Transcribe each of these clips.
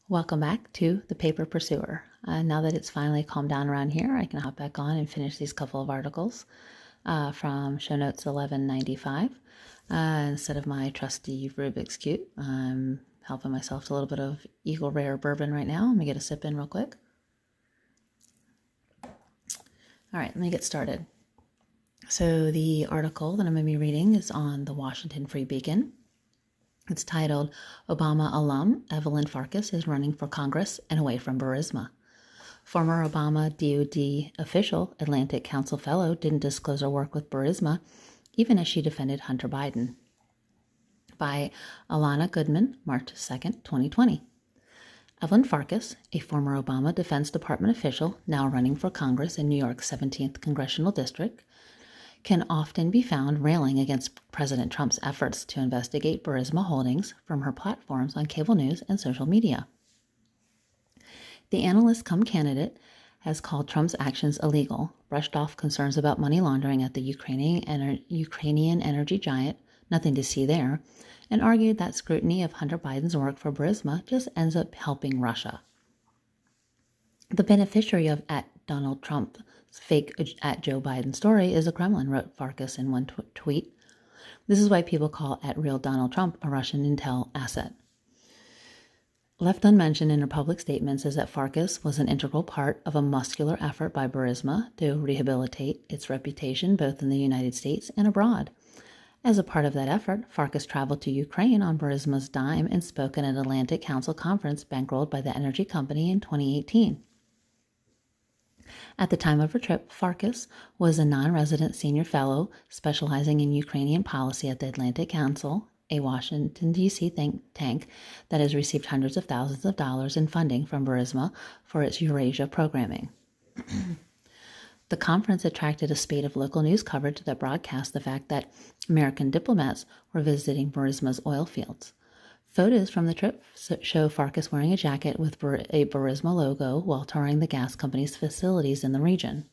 Welcome back to The Paper Pursuer. Now that it's finally calmed down around here, I can hop back on and finish these couple of articles from show notes 1195. Instead of my trusty Rubik's Cube, I'm helping myself to a little bit of Eagle Rare bourbon right now. Let me get a sip in real quick. All right, let me get started. So the article that I'm going to be reading is on the Washington Free Beacon. It's titled, Obama Alum, Evelyn Farkas is running for Congress and away from Burisma. Former Obama DOD official, Atlantic Council fellow, didn't disclose her work with Burisma, even as she defended Hunter Biden. By Alana Hoodman, March 2nd, 2020. Evelyn Farkas, a former Obama Defense Department official now running for Congress in New York's 17th Congressional District, can often be found railing against President Trump's efforts to investigate Burisma Holdings from her platforms on cable news and social media. The analyst-cum-candidate has called Trump's actions illegal, brushed off concerns about money laundering at the Ukrainian energy giant, nothing to see there, and argued that scrutiny of Hunter Biden's work for Burisma just ends up helping Russia. The beneficiary of @Donald Trump fake @Joe Biden story is the Kremlin, wrote Farkas in one tweet. This is why people call @Real Donald Trump a Russian intel asset. Left unmentioned in her public statements is that Farkas was an integral part of a muscular effort by Burisma to rehabilitate its reputation both in the United States and abroad. As a part of that effort, Farkas traveled to Ukraine on Burisma's dime and spoke at an Atlantic Council conference bankrolled by the energy company in 2018. At the time of her trip, Farkas was a non-resident senior fellow specializing in Ukrainian policy at the Atlantic Council, a Washington, D.C. think tank that has received hundreds of thousands of dollars in funding from Burisma for its Eurasia programming. The conference attracted a spate of local news coverage that broadcast the fact that American diplomats were visiting Burisma's oil fields. Photos from the trip show Farkas wearing a jacket with a Burisma logo while touring the gas company's facilities in the region.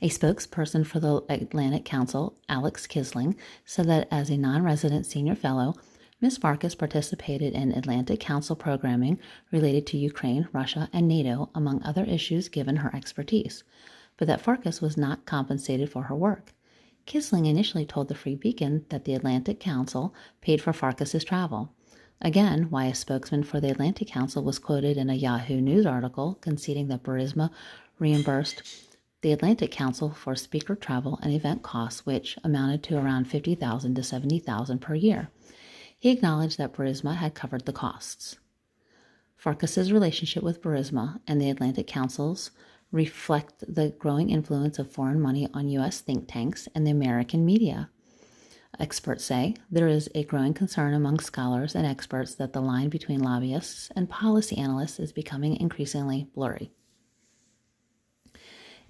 A spokesperson for the Atlantic Council, Alex Kisling, said that as a non-resident senior fellow, Ms. Farkas participated in Atlantic Council programming related to Ukraine, Russia, and NATO, among other issues given her expertise, but that Farkas was not compensated for her work. Kisling initially told the Free Beacon that the Atlantic Council paid for Farkas's travel. Again, why a spokesman for the Atlantic Council was quoted in a Yahoo News article conceding that Burisma reimbursed the Atlantic Council for speaker travel and event costs, which amounted to around $50,000 to $70,000 per year. He acknowledged that Burisma had covered the costs. Farkas's relationship with Burisma and the Atlantic Councils reflect the growing influence of foreign money on U.S. think tanks and the American media. Experts say there is a growing concern among scholars and experts that the line between lobbyists and policy analysts is becoming increasingly blurry.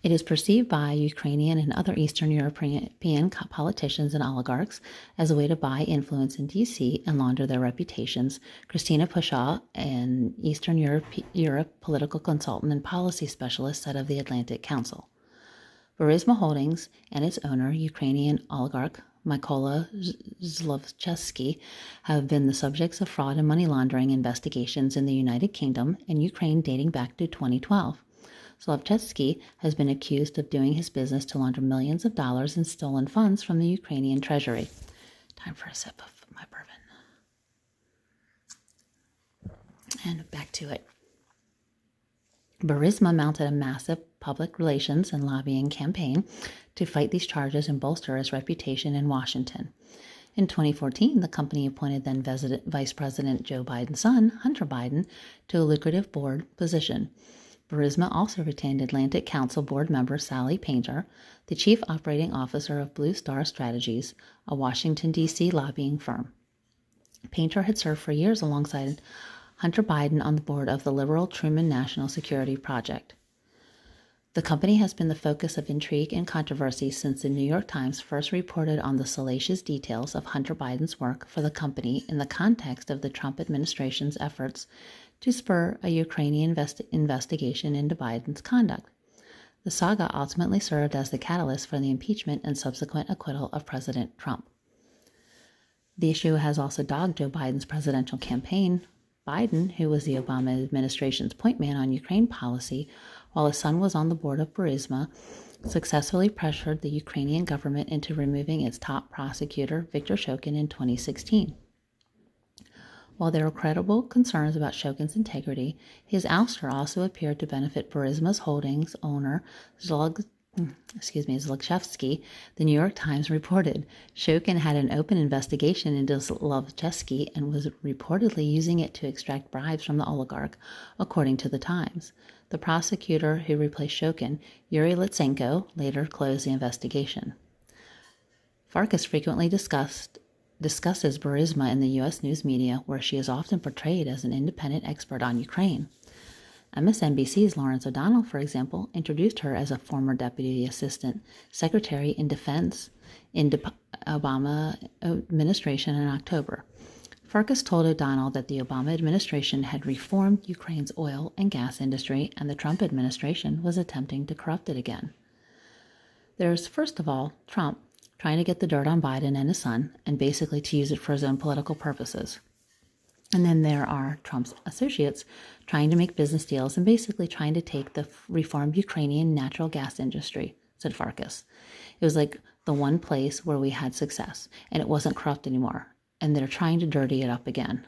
It is perceived by Ukrainian and other Eastern European politicians and oligarchs as a way to buy influence in D.C. and launder their reputations. Christina Pushaw, an Eastern Europe political consultant and policy specialist, said of the Atlantic Council. Burisma Holdings and its owner, Ukrainian oligarch Mykola Zlochevsky, have been the subjects of fraud and money laundering investigations in the United Kingdom and Ukraine dating back to 2012. Zlochevsky has been accused of doing his business to launder millions of dollars in stolen funds from the Ukrainian treasury. Time for a sip of my bourbon. And back to it. Burisma mounted a massive public relations and lobbying campaign to fight these charges and bolster its reputation in Washington. In 2014, the company appointed then Vice President Joe Biden's son, Hunter Biden, to a lucrative board position. Burisma also retained Atlantic Council board member Sally Painter, the chief operating officer of Blue Star Strategies, a Washington, D.C. lobbying firm. Painter had served for years alongside Hunter Biden on the board of the liberal Truman National Security Project. The company has been the focus of intrigue and controversy since the New York Times first reported on the salacious details of Hunter Biden's work for the company in the context of the Trump administration's efforts to spur a Ukrainian investigation into Biden's conduct. The saga ultimately served as the catalyst for the impeachment and subsequent acquittal of President Trump. The issue has also dogged Joe Biden's presidential campaign Biden, who was the Obama administration's point man on Ukraine policy, while his son was on the board of Burisma, successfully pressured the Ukrainian government into removing its top prosecutor, Viktor Shokin, in 2016. While there were credible concerns about Shokin's integrity, his ouster also appeared to benefit Burisma's holdings owner, Zlochevsky. The New York Times reported Shokin had an open investigation into Zlochevsky and was reportedly using it to extract bribes from the oligarch, according to the Times. The prosecutor who replaced Shokin, Yuri Lutsenko, later closed the investigation. Farkas frequently discusses Burisma in the U.S. news media, where she is often portrayed as an independent expert on Ukraine. MSNBC's Lawrence O'Donnell, for example, introduced her as a former Deputy Assistant Secretary in Defense in the Obama administration in October. Farkas told O'Donnell that the Obama administration had reformed Ukraine's oil and gas industry, and the Trump administration was attempting to corrupt it again. There's, first of all, Trump trying to get the dirt on Biden and his son, and basically to use it for his own political purposes. And then there are Trump's associates trying to make business deals and basically trying to take the reformed Ukrainian natural gas industry, said Farkas. It was like the one place where we had success, and it wasn't corrupt anymore, and they're trying to dirty it up again.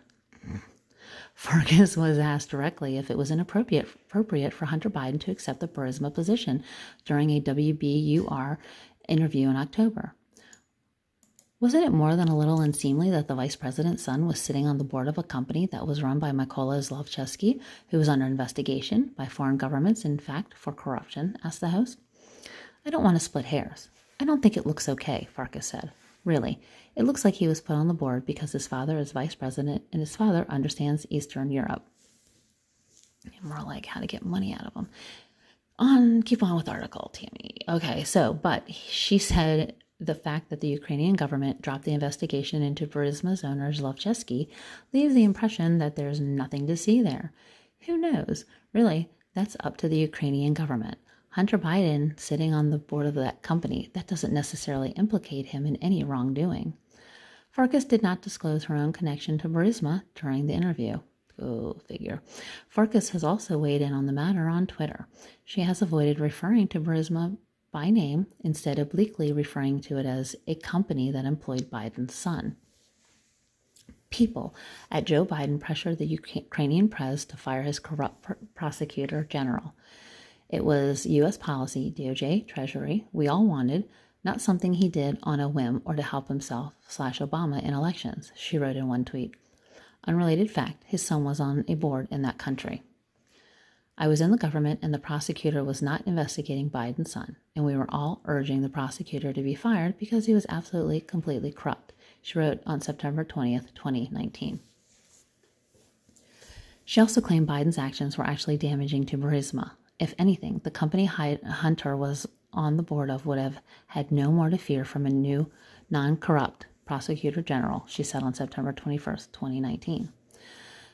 Farkas was asked directly if it was inappropriate for Hunter Biden to accept the Burisma position during a WBUR interview in October. Wasn't it more than a little unseemly that the vice president's son was sitting on the board of a company that was run by Mykola Zlochevsky, who was under investigation by foreign governments, in fact, for corruption, asked the host. I don't want to split hairs. I don't think it looks okay, Farkas said. Really, it looks like he was put on the board because his father is vice president and his father understands Eastern Europe. More like how to get money out of him. Keep on with the article, Tammy. Okay, but she said the fact that the Ukrainian government dropped the investigation into Burisma's owner, Zlochevsky, leaves the impression that there's nothing to see there. Who knows? Really, that's up to the Ukrainian government. Hunter Biden sitting on the board of that company, that doesn't necessarily implicate him in any wrongdoing. Farkas did not disclose her own connection to Burisma during the interview. Go figure. Farkas has also weighed in on the matter on Twitter. She has avoided referring to Burisma by name, instead obliquely referring to it as a company that employed Biden's son. People at Joe Biden pressured the Ukrainian press to fire his corrupt prosecutor general. It was U.S. policy, DOJ, Treasury, we all wanted, not something he did on a whim or to help himself/Obama in elections, she wrote in one tweet. Unrelated fact, his son was on a board in that country. I was in the government and the prosecutor was not investigating Biden's son, and we were all urging the prosecutor to be fired because he was absolutely, completely corrupt, she wrote on September 20th, 2019. She also claimed Biden's actions were actually damaging to Burisma. If anything, the company Hunter was on the board of would have had no more to fear from a new, non-corrupt prosecutor general, she said on September 21st, 2019.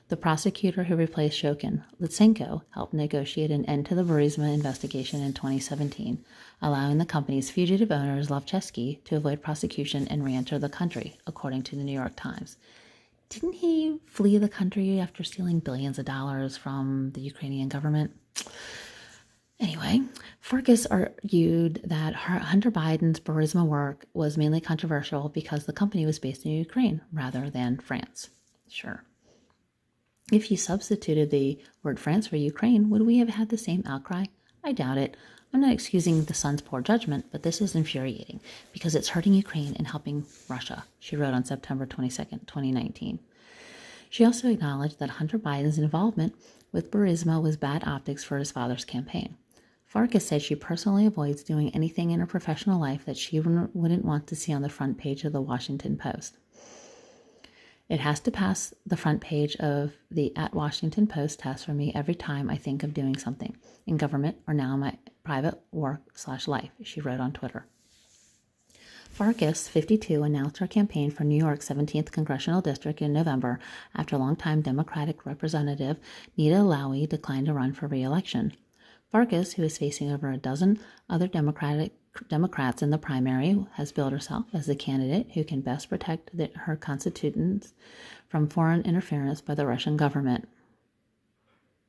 The prosecutor who replaced Shokin, Lutsenko, helped negotiate an end to the Burisma investigation in 2017, allowing the company's fugitive owner, Zlochevsky, to avoid prosecution and re-enter the country, according to the New York Times. Didn't he flee the country after stealing billions of dollars from the Ukrainian government? Anyway, Farkas argued that Hunter Biden's Burisma work was mainly controversial because the company was based in Ukraine rather than France. Sure. If you substituted the word France for Ukraine, would we have had the same outcry? I doubt it. I'm not excusing the son's poor judgment, but this is infuriating because it's hurting Ukraine and helping Russia, she wrote on September 22nd, 2019. She also acknowledged that Hunter Biden's involvement with Burisma was bad optics for his father's campaign. Farkas said she personally avoids doing anything in her professional life that she wouldn't want to see on the front page of the Washington Post. It has to pass the front page of the @Washington Post test for me every time I think of doing something, in government or now my private work/life, she wrote on Twitter. Farkas, 52, announced her campaign for New York's 17th Congressional District in November after longtime Democratic Representative Nita Lowey declined to run for re-election. Farkas, who is facing over a dozen other Democrats in the primary, has billed herself as the candidate who can best protect her constituents from foreign interference by the Russian government.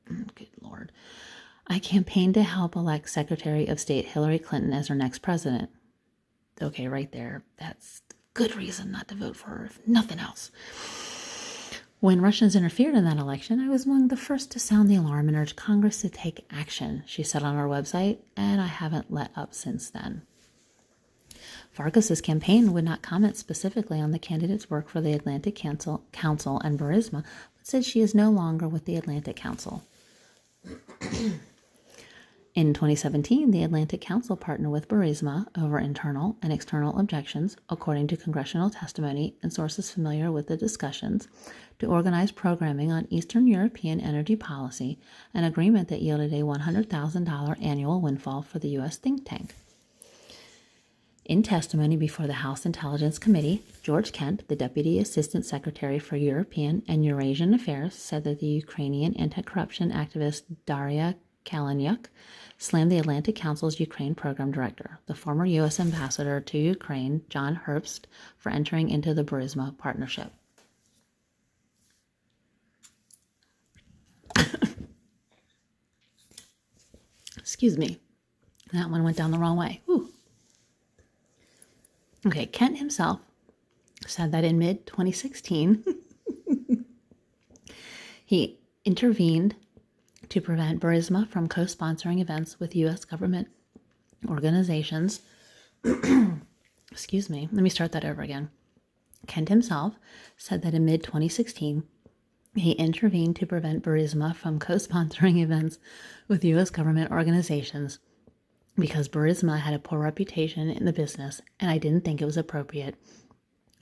Good Lord. I campaigned to help elect Secretary of State Hillary Clinton as her next president. Okay, right there. That's good reason not to vote for her, if nothing else. When Russians interfered in that election, I was among the first to sound the alarm and urge Congress to take action, she said on her website, and I haven't let up since then. Farkas' campaign would not comment specifically on the candidate's work for the Atlantic Council and Burisma, but said she is no longer with the Atlantic Council. In 2017, the Atlantic Council partnered with Burisma over internal and external objections, according to congressional testimony and sources familiar with the discussions, to organize programming on Eastern European energy policy, an agreement that yielded a $100,000 annual windfall for the U.S. think tank. In testimony before the House Intelligence Committee, George Kent, the Deputy Assistant Secretary for European and Eurasian Affairs, said that the Ukrainian anti-corruption activist Daria Kalanyuk slammed the Atlantic Council's Ukraine Program Director, the former U.S. Ambassador to Ukraine, John Herbst, for entering into the Burisma partnership. Excuse me. That one went down the wrong way. Whew. Okay, Kent himself said that in mid-2016, he intervened to prevent Burisma from co-sponsoring events with U.S. government organizations. Excuse me, let me start that over again. Kent himself said that in mid-2016, he intervened to prevent Burisma from co-sponsoring events with U.S. government organizations because Burisma had a poor reputation in the business, and I didn't think it was appropriate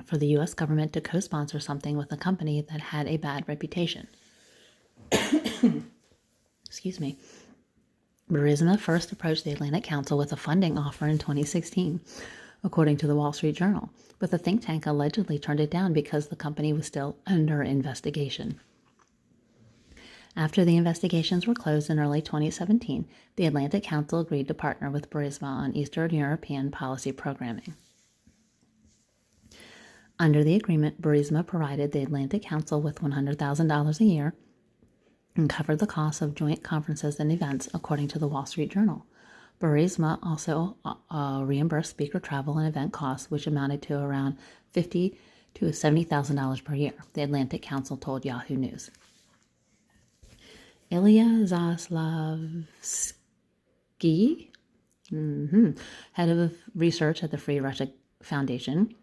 for the U.S. government to co-sponsor something with a company that had a bad reputation. Excuse me. Burisma first approached the Atlantic Council with a funding offer in 2016, according to the Wall Street Journal, but the think tank allegedly turned it down because the company was still under investigation. After the investigations were closed in early 2017, the Atlantic Council agreed to partner with Burisma on Eastern European policy programming. Under the agreement, Burisma provided the Atlantic Council with $100,000 a year and covered the costs of joint conferences and events, according to the Wall Street Journal. Burisma also reimbursed speaker travel and event costs, which amounted to around $50,000 to $70,000 per year, the Atlantic Council told Yahoo News. Ilya Zaslavsky, head of research at the Free Russia Foundation,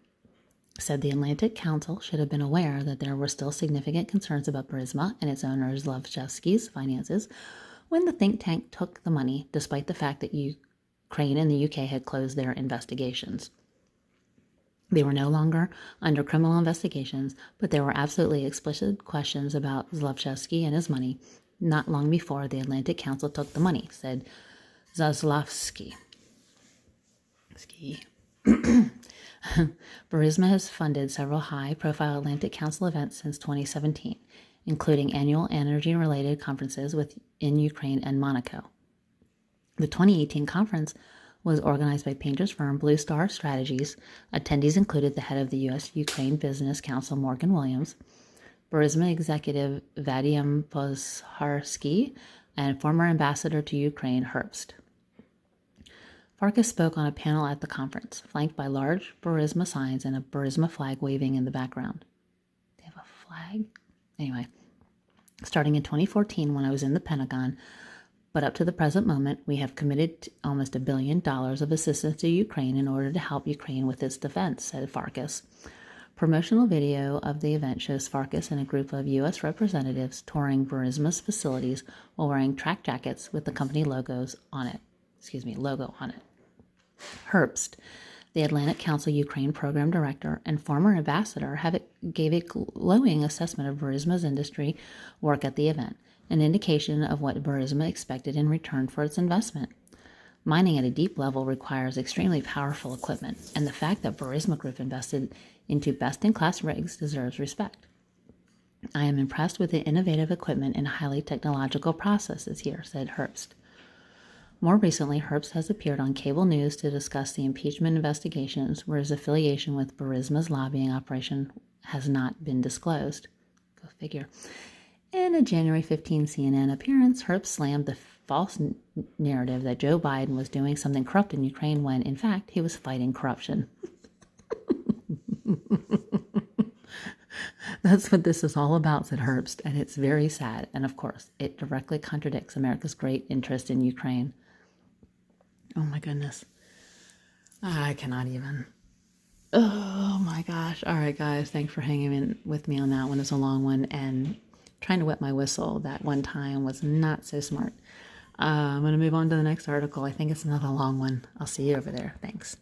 said the Atlantic Council should have been aware that there were still significant concerns about Burisma and its owner Zlavsky's finances when the think tank took the money, despite the fact that Ukraine and the UK had closed their investigations. They were no longer under criminal investigations, but there were absolutely explicit questions about Zlavsky and his money not long before the Atlantic Council took the money, said Zaslavsky. Burisma has funded several high-profile Atlantic Council events since 2017, including annual energy-related conferences in Ukraine and Monaco. The 2018 conference was organized by Painter's firm Blue Star Strategies. Attendees included the head of the U.S.-Ukraine Business Council, Morgan Williams, Burisma executive Vadim Pozharsky, and former ambassador to Ukraine, Herbst. Farkas spoke on a panel at the conference, flanked by large Burisma signs and a Burisma flag waving in the background. They have a flag? Anyway, starting in 2014 when I was in the Pentagon, but up to the present moment, we have committed almost $1 billion of assistance to Ukraine in order to help Ukraine with its defense, said Farkas. Promotional video of the event shows Farkas and a group of U.S. representatives touring Burisma's facilities while wearing track jackets with the company logo on it. Herbst, the Atlantic Council Ukraine Program Director and former ambassador, gave a glowing assessment of Burisma's industry work at the event, an indication of what Burisma expected in return for its investment. Mining at a deep level requires extremely powerful equipment, and the fact that Burisma Group invested into best-in-class rigs deserves respect. I am impressed with the innovative equipment and highly technological processes here, said Herbst. More recently, Herbst has appeared on cable news to discuss the impeachment investigations, where his affiliation with Burisma's lobbying operation has not been disclosed. Go figure. In a January 15 CNN appearance, Herbst slammed the false narrative that Joe Biden was doing something corrupt in Ukraine when, in fact, he was fighting corruption. That's what this is all about, said Herbst, and it's very sad. And of course, it directly contradicts America's great interest in Ukraine. Oh my goodness. I cannot even. Oh my gosh. All right, guys. Thanks for hanging in with me on that one. It's a long one, and trying to wet my whistle that one time was not so smart. I'm going to move on to the next article. I think it's another long one. I'll see you over there. Thanks.